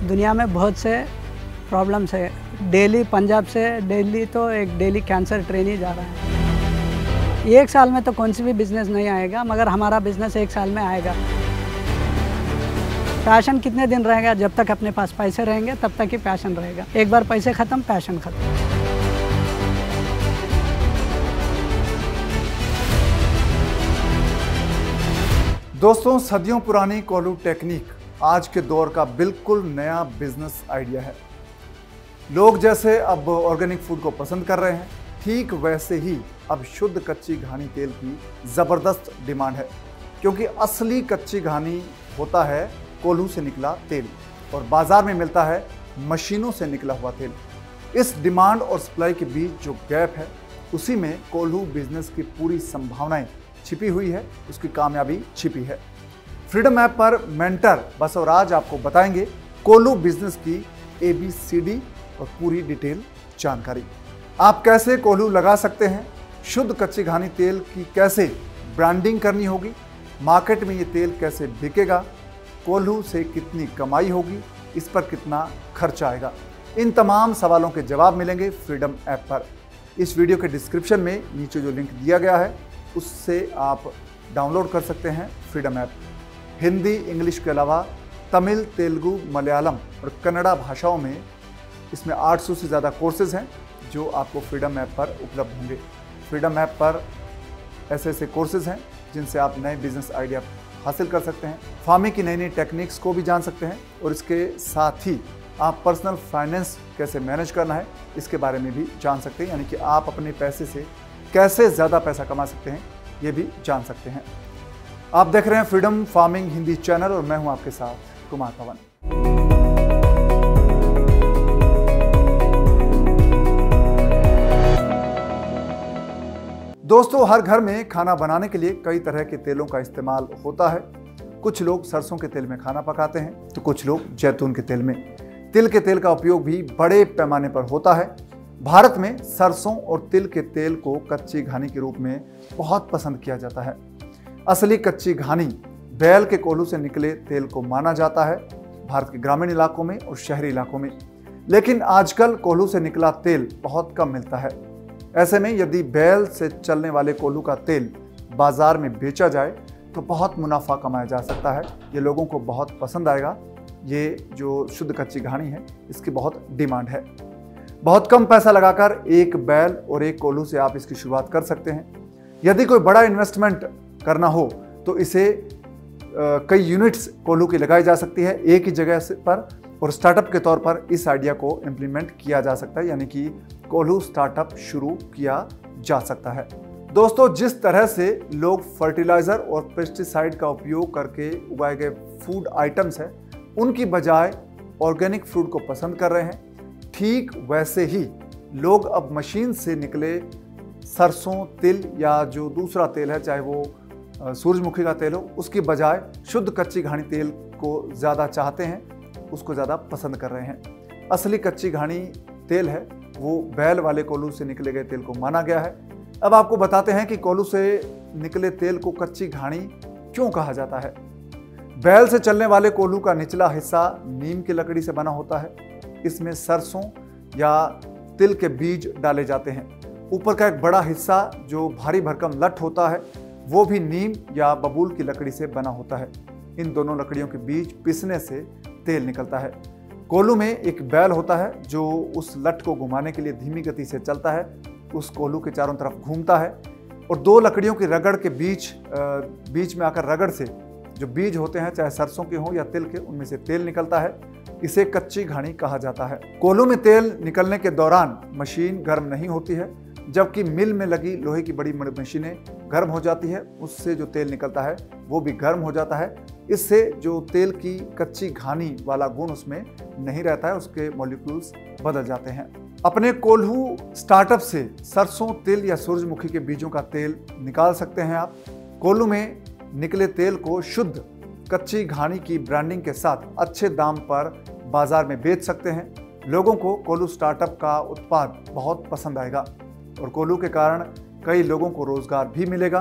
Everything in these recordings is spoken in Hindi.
दुनिया में बहुत से प्रॉब्लम्स है। दिल्ली, पंजाब से दिल्ली तो एक डेली कैंसर ट्रेन ही जा रहा है। एक साल में तो कौन सी भी बिज़नेस नहीं आएगा, मगर हमारा बिज़नेस एक साल में आएगा। पैशन कितने दिन रहेगा? जब तक अपने पास पैसे रहेंगे तब तक ही पैशन रहेगा। एक बार पैसे ख़त्म, पैशन ख़त्म। दोस्तों, सदियों पुरानी कोल्हू टेक्निक आज के दौर का बिल्कुल नया बिजनेस आइडिया है। लोग जैसे अब ऑर्गेनिक फूड को पसंद कर रहे हैं, ठीक वैसे ही अब शुद्ध कच्ची घानी तेल की ज़बरदस्त डिमांड है, क्योंकि असली कच्ची घानी होता है कोल्हू से निकला तेल और बाजार में मिलता है मशीनों से निकला हुआ तेल। इस डिमांड और सप्लाई के बीच जो गैप है, उसी में कोल्हू बिजनेस की पूरी संभावनाएं छिपी हुई है, उसकी कामयाबी छिपी है। फ्रीडम ऐप पर मेंटर बसवराज आपको बताएंगे कोल्हू बिजनेस की ABCD और पूरी डिटेल जानकारी। आप कैसे कोल्हू लगा सकते हैं, शुद्ध कच्ची घानी तेल की कैसे ब्रांडिंग करनी होगी, मार्केट में ये तेल कैसे बिकेगा, कोल्हू से कितनी कमाई होगी, इस पर कितना खर्चा आएगा, इन तमाम सवालों के जवाब मिलेंगे फ्रीडम ऐप पर। इस वीडियो के डिस्क्रिप्शन में नीचे जो लिंक दिया गया है, उससे आप डाउनलोड कर सकते हैं फ्रीडम ऐप। हिंदी, इंग्लिश के अलावा तमिल, तेलुगु, मलयालम और कन्नड़ा भाषाओं में इसमें 800 से ज़्यादा कोर्सेज हैं जो आपको फ्रीडम ऐप पर उपलब्ध होंगे। फ्रीडम ऐप पर ऐसे कोर्सेज हैं जिनसे आप नए बिजनेस आइडिया हासिल कर सकते हैं, फार्मिंग की नई नई टेक्निक्स को भी जान सकते हैं और इसके साथ ही आप पर्सनल फाइनेंस कैसे मैनेज करना है इसके बारे में भी जान सकते हैं, यानी कि आप अपने पैसे से कैसे ज़्यादा पैसा कमा सकते हैं ये भी जान सकते हैं। आप देख रहे हैं फ्रीडम फार्मिंग हिंदी चैनल और मैं हूं आपके साथ कुमार पवन। दोस्तों, हर घर में खाना बनाने के लिए कई तरह के तेलों का इस्तेमाल होता है। कुछ लोग सरसों के तेल में खाना पकाते हैं तो कुछ लोग जैतून के तेल में। तिल के तेल का उपयोग भी बड़े पैमाने पर होता है। भारत में सरसों और तिल के तेल को कच्ची घानी के रूप में बहुत पसंद किया जाता है। असली कच्ची घानी बैल के कोल्हू से निकले तेल को माना जाता है भारत के ग्रामीण इलाकों में और शहरी इलाकों में, लेकिन आजकल कोल्हू से निकला तेल बहुत कम मिलता है। ऐसे में यदि बैल से चलने वाले कोल्हू का तेल बाजार में बेचा जाए तो बहुत मुनाफा कमाया जा सकता है। ये लोगों को बहुत पसंद आएगा। ये जो शुद्ध कच्ची घानी है, इसकी बहुत डिमांड है। बहुत कम पैसा लगाकर एक बैल और एक कोल्हू से आप इसकी शुरुआत कर सकते हैं। यदि कोई बड़ा इन्वेस्टमेंट करना हो तो इसे कई यूनिट्स कोल्हू की लगाई जा सकती है एक ही जगह से पर, और स्टार्टअप के तौर पर इस आइडिया को इम्प्लीमेंट किया जा सकता है, यानी कि कोल्हू स्टार्टअप शुरू किया जा सकता है। दोस्तों, जिस तरह से लोग फर्टिलाइजर और पेस्टिसाइड का उपयोग करके उगाए गए फूड आइटम्स हैं, उनकी बजाय ऑर्गेनिक फूड को पसंद कर रहे हैं, ठीक वैसे ही लोग अब मशीन से निकले सरसों, तिल या जो दूसरा तेल है, चाहे वो सूरजमुखी का तेल हो, उसकी बजाय शुद्ध कच्ची घानी तेल को ज़्यादा चाहते हैं, उसको ज़्यादा पसंद कर रहे हैं। असली कच्ची घानी तेल है वो बैल वाले कोल्हू से निकले गए तेल को माना गया है। अब आपको बताते हैं कि कोल्हू से निकले तेल को कच्ची घानी क्यों कहा जाता है। बैल से चलने वाले कोल्हू का निचला हिस्सा नीम की लकड़ी से बना होता है। इसमें सरसों या तिल के बीज डाले जाते हैं। ऊपर का एक बड़ा हिस्सा जो भारी भरकम लठ होता है, वो भी नीम या बबूल की लकड़ी से बना होता है। इन दोनों लकड़ियों के बीच पिसने से तेल निकलता है। कोल्हू में एक बैल होता है जो उस लठ को घुमाने के लिए धीमी गति से चलता है, उस कोल्हू के चारों तरफ घूमता है और दो लकड़ियों की रगड़ के बीच में आकर रगड़ से जो बीज होते हैं, चाहे सरसों के हों या तिल के, उनमें से तेल निकलता है। इसे कच्ची घानी कहा जाता है। कोल्हू में तेल निकलने के दौरान मशीन गर्म नहीं होती है, जबकि मिल में लगी लोहे की बड़ी मशीनें गर्म हो जाती है। उससे जो तेल निकलता है वो भी गर्म हो जाता है। इससे जो तेल की कच्ची घानी वाला गुण उसमें नहीं रहता है, उसके मॉलिक्यूल्स बदल जाते हैं। अपने कोल्हू स्टार्टअप से सरसों, तिल या सूरजमुखी के बीजों का तेल निकाल सकते हैं आप। कोल्हू में निकले तेल को शुद्ध कच्ची घानी की ब्रांडिंग के साथ अच्छे दाम पर बाजार में बेच सकते हैं। लोगों को कोल्हू स्टार्टअप का उत्पाद बहुत पसंद आएगा और कोल्हू के कारण कई लोगों को रोजगार भी मिलेगा।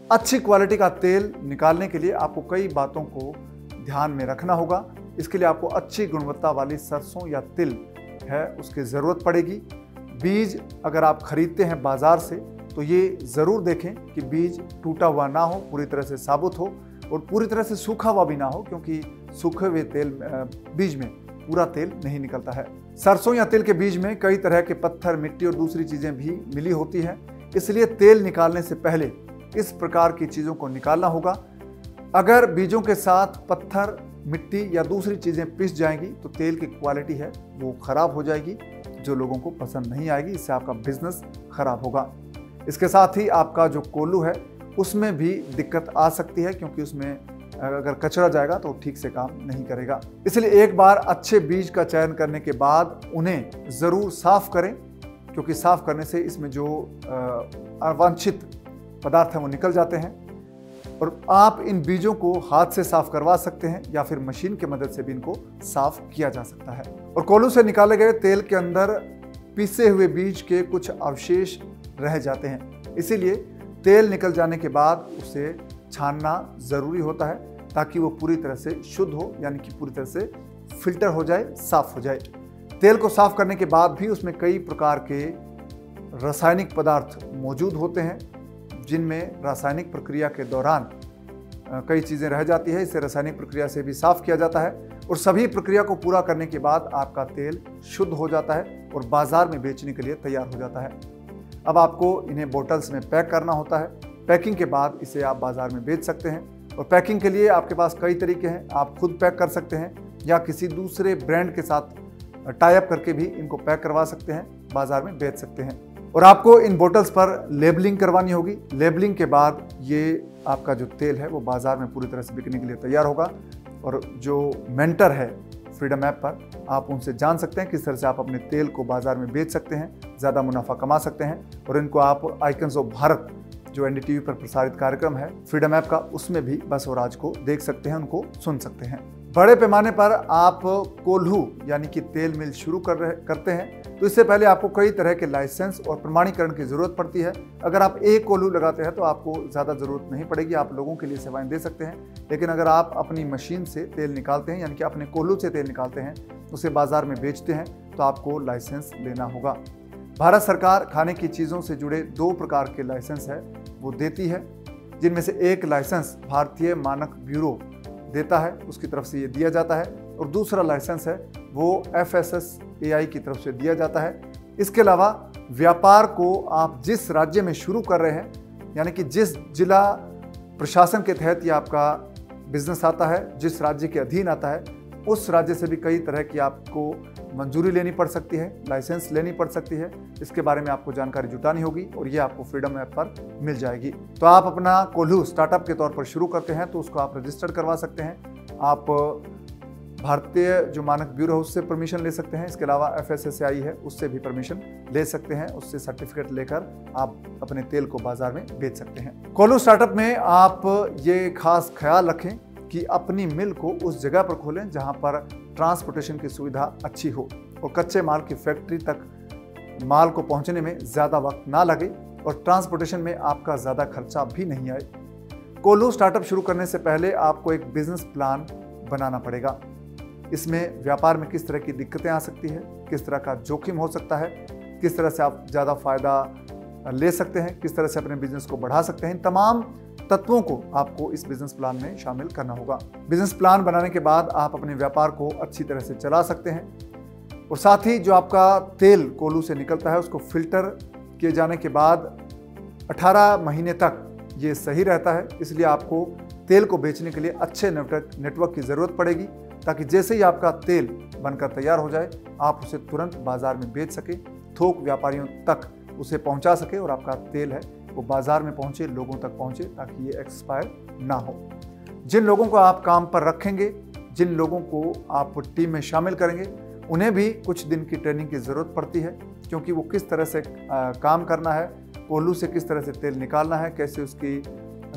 अच्छी क्वालिटी का तेल निकालने के लिए आपको कई बातों को ध्यान में रखना होगा। इसके लिए आपको अच्छी गुणवत्ता वाली सरसों या तिल है उसकी ज़रूरत पड़ेगी। बीज अगर आप खरीदते हैं बाज़ार से तो ये ज़रूर देखें कि बीज टूटा हुआ ना हो, पूरी तरह से साबुत हो और पूरी तरह से सूखा हुआ भी ना हो, क्योंकि सूखे हुए बीज में पूरा तेल नहीं निकलता है। सरसों या तिल के बीज में कई तरह के पत्थर, मिट्टी और दूसरी चीज़ें भी मिली होती हैं, इसलिए तेल निकालने से पहले इस प्रकार की चीज़ों को निकालना होगा। अगर बीजों के साथ पत्थर, मिट्टी या दूसरी चीज़ें पिस जाएंगी तो तेल की क्वालिटी है वो ख़राब हो जाएगी, जो लोगों को पसंद नहीं आएगी। इससे आपका बिजनेस खराब होगा। इसके साथ ही आपका जो कोल्हू है उसमें भी दिक्कत आ सकती है, क्योंकि उसमें अगर कचरा जाएगा तो ठीक से काम नहीं करेगा। इसलिए एक बार अच्छे बीज का चयन करने के बाद उन्हें ज़रूर साफ करें, क्योंकि साफ करने से इसमें जो अवांछित पदार्थ हैं वो निकल जाते हैं। और आप इन बीजों को हाथ से साफ करवा सकते हैं या फिर मशीन की मदद से भी इनको साफ किया जा सकता है। और कोल्हू से निकाले गए तेल के अंदर पिसे हुए बीज के कुछ अवशेष रह जाते हैं, इसीलिए तेल निकल जाने के बाद उसे छानना ज़रूरी होता है ताकि वो पूरी तरह से शुद्ध हो, यानी कि पूरी तरह से फिल्टर हो जाए, साफ हो जाए। तेल को साफ करने के बाद भी उसमें कई प्रकार के रासायनिक पदार्थ मौजूद होते हैं, जिनमें रासायनिक प्रक्रिया के दौरान कई चीज़ें रह जाती है। इसे रासायनिक प्रक्रिया से भी साफ किया जाता है और सभी प्रक्रिया को पूरा करने के बाद आपका तेल शुद्ध हो जाता है और बाज़ार में बेचने के लिए तैयार हो जाता है। अब आपको इन्हें बोतल्स में पैक करना होता है। पैकिंग के बाद इसे आप बाज़ार में बेच सकते हैं और पैकिंग के लिए आपके पास कई तरीके हैं। आप खुद पैक कर सकते हैं या किसी दूसरे ब्रांड के साथ टाई अप करके भी इनको पैक करवा सकते हैं, बाज़ार में बेच सकते हैं। और आपको इन बोतल्स पर लेबलिंग करवानी होगी। लेबलिंग के बाद ये आपका जो तेल है वो बाज़ार में पूरी तरह से बिकने के लिए तैयार होगा। और जो मेंटर है फ्रीडम ऐप पर, आप उनसे जान सकते हैं किस तरह से आप अपने तेल को बाज़ार में बेच सकते हैं, ज़्यादा मुनाफा कमा सकते हैं। और इनको आप आइकन्स ऑफ भारत जो एनडीटीवी पर प्रसारित कार्यक्रम है फ्रीडम ऐप का, उसमें भी बसवराज को देख सकते हैं, उनको सुन सकते हैं। बड़े पैमाने पर आप कोल्हू यानी कि तेल मिल शुरू करते हैं तो इससे पहले आपको कई तरह के लाइसेंस और प्रमाणीकरण की ज़रूरत पड़ती है। अगर आप एक कोल्हू लगाते हैं तो आपको ज़्यादा ज़रूरत नहीं पड़ेगी, आप लोगों के लिए सेवाएं दे सकते हैं। लेकिन अगर आप अपनी मशीन से तेल निकालते हैं, यानी कि अपने कोल्हू से तेल निकालते हैं, उसे बाज़ार में बेचते हैं, तो आपको लाइसेंस लेना होगा। भारत सरकार खाने की चीज़ों से जुड़े 2 प्रकार के लाइसेंस है वो देती है, जिनमें से एक लाइसेंस भारतीय मानक ब्यूरो देता है, उसकी तरफ से ये दिया जाता है, और दूसरा लाइसेंस है वो FSSAI की तरफ से दिया जाता है। इसके अलावा व्यापार को आप जिस राज्य में शुरू कर रहे हैं, यानी कि जिस जिला प्रशासन के तहत ये आपका बिजनेस आता है, जिस राज्य के अधीन आता है, उस राज्य से भी कई तरह की आपको मंजूरी लेनी पड़ सकती है, लाइसेंस लेनी पड़ सकती है। इसके बारे में आपको जानकारी जुटानी होगी और ये आपको फ्रीडम ऐप पर मिल जाएगी। तो आप अपना कोल्हू स्टार्टअप के तौर पर शुरू करते हैं तो उसको आप रजिस्टर करवा सकते हैं। आप भारतीय जो मानक ब्यूरो है उससे परमिशन ले सकते हैं। इसके अलावा FSSAI है, उससे भी परमिशन ले सकते हैं। उससे सर्टिफिकेट लेकर आप अपने तेल को बाजार में बेच सकते हैं। कोल्हू स्टार्टअप में आप ये खास ख्याल रखें कि अपनी मिल को उस जगह पर खोलें जहां पर ट्रांसपोर्टेशन की सुविधा अच्छी हो और कच्चे माल की फैक्ट्री तक माल को पहुंचने में ज़्यादा वक्त ना लगे और ट्रांसपोर्टेशन में आपका ज़्यादा खर्चा भी नहीं आए। कोल्हू स्टार्टअप शुरू करने से पहले आपको एक बिजनेस प्लान बनाना पड़ेगा। इसमें व्यापार में किस तरह की दिक्कतें आ सकती है, किस तरह का जोखिम हो सकता है, किस तरह से आप ज़्यादा फायदा ले सकते हैं, किस तरह से अपने बिजनेस को बढ़ा सकते हैं, इन तमाम तत्वों को आपको इस बिजनेस प्लान में शामिल करना होगा। बिजनेस प्लान बनाने के बाद आप अपने व्यापार को अच्छी तरह से चला सकते हैं। और साथ ही जो आपका तेल कोल्हू से निकलता है उसको फिल्टर किए जाने के बाद 18 महीने तक ये सही रहता है। इसलिए आपको तेल को बेचने के लिए अच्छे नेटवर्क की ज़रूरत पड़ेगी, ताकि जैसे ही आपका तेल बनकर तैयार हो जाए आप उसे तुरंत बाजार में बेच सके, थोक व्यापारियों तक उसे पहुंचा सके और आपका तेल है वो बाजार में पहुंचे, लोगों तक पहुंचे, ताकि ये एक्सपायर ना हो। जिन लोगों को आप काम पर रखेंगे, जिन लोगों को आप टीम में शामिल करेंगे, उन्हें भी कुछ दिन की ट्रेनिंग की ज़रूरत पड़ती है, क्योंकि वो किस तरह से काम करना है, कोल्हू से किस तरह से तेल निकालना है, कैसे उसकी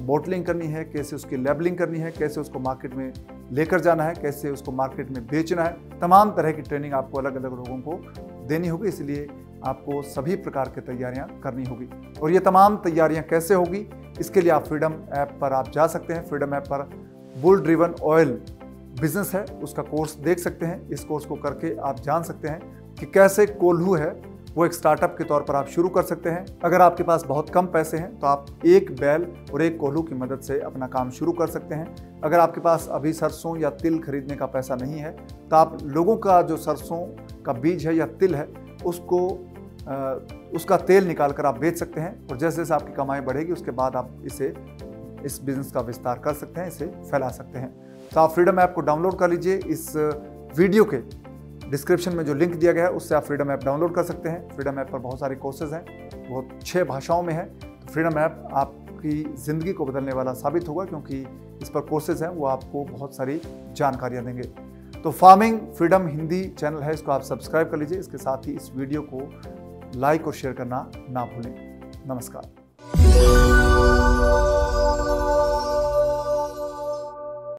बोटलिंग करनी है, कैसे उसकी लेबलिंग करनी है, कैसे उसको मार्केट में लेकर जाना है, कैसे उसको मार्केट में बेचना है। तमाम तरह की ट्रेनिंग आपको अलग अलग लोगों को देनी होगी, इसलिए आपको सभी प्रकार की तैयारियां करनी होगी। और ये तमाम तैयारियां कैसे होगी, इसके लिए आप फ्रीडम ऐप पर आप जा सकते हैं। फ्रीडम ऐप पर बुल ड्रिवन ऑयल बिजनेस है उसका कोर्स देख सकते हैं। इस कोर्स को करके आप जान सकते हैं कि कैसे कोल्हू है वो एक स्टार्टअप के तौर पर आप शुरू कर सकते हैं। अगर आपके पास बहुत कम पैसे हैं तो आप एक बैल और एक कोल्हू की मदद से अपना काम शुरू कर सकते हैं। अगर आपके पास अभी सरसों या तिल खरीदने का पैसा नहीं है तो आप लोगों का जो सरसों का बीज है या तिल है उसका तेल निकाल कर आप बेच सकते हैं, और जैसे जैसे आपकी कमाई बढ़ेगी उसके बाद आप इस बिजनेस का विस्तार कर सकते हैं, इसे फैला सकते हैं। तो आप फ्रीडम ऐप को डाउनलोड कर लीजिए। इस वीडियो के डिस्क्रिप्शन में जो लिंक दिया गया है उससे आप फ्रीडम ऐप डाउनलोड कर सकते हैं। फ्रीडम ऐप पर बहुत सारे कोर्सेज हैं, वो 6 भाषाओं में है। तो फ्रीडम ऐप आपकी ज़िंदगी को बदलने वाला साबित होगा, क्योंकि इस पर कोर्सेज हैं वो आपको बहुत सारी जानकारियाँ देंगे। तो फार्मिंग फ्रीडम हिंदी चैनल है, इसको आप सब्सक्राइब कर लीजिए। इसके साथ ही इस वीडियो को लाइक और शेयर करना ना भूलें। नमस्कार।